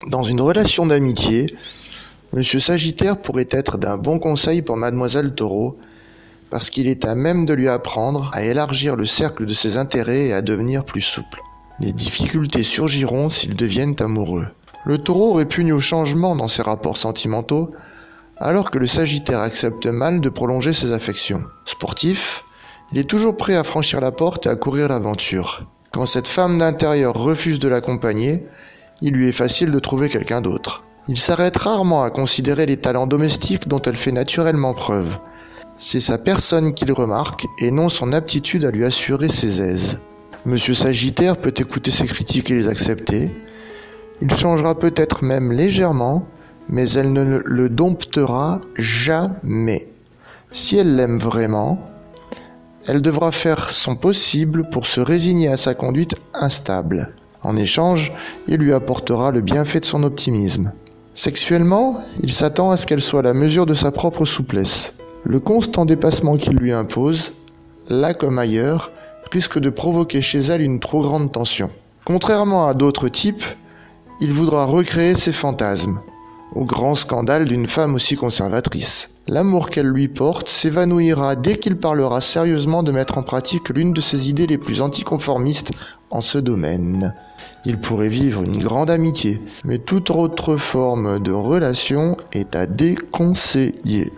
Dans une relation d'amitié, Monsieur Sagittaire pourrait être d'un bon conseil pour Mademoiselle Taureau, parce qu'il est à même de lui apprendre à élargir le cercle de ses intérêts et à devenir plus souple. Les difficultés surgiront s'ils deviennent amoureux. Le Taureau répugne au changement dans ses rapports sentimentaux, alors que le Sagittaire accepte mal de prolonger ses affections. Sportif, il est toujours prêt à franchir la porte et à courir l'aventure. Quand cette femme d'intérieur refuse de l'accompagner, il lui est facile de trouver quelqu'un d'autre. Il s'arrête rarement à considérer les talents domestiques dont elle fait naturellement preuve. C'est sa personne qu'il remarque et non son aptitude à lui assurer ses aises. Monsieur Sagittaire peut écouter ses critiques et les accepter. Il changera peut-être même légèrement, mais elle ne le domptera jamais. Si elle l'aime vraiment, elle devra faire son possible pour se résigner à sa conduite instable. En échange, il lui apportera le bienfait de son optimisme. Sexuellement, il s'attend à ce qu'elle soit à la mesure de sa propre souplesse. Le constant dépassement qu'il lui impose, là comme ailleurs, risque de provoquer chez elle une trop grande tension. Contrairement à d'autres types, il voudra recréer ses fantasmes, au grand scandale d'une femme aussi conservatrice. L'amour qu'elle lui porte s'évanouira dès qu'il parlera sérieusement de mettre en pratique l'une de ses idées les plus anticonformistes en ce domaine. Il pourrait vivre une grande amitié, mais toute autre forme de relation est à déconseiller.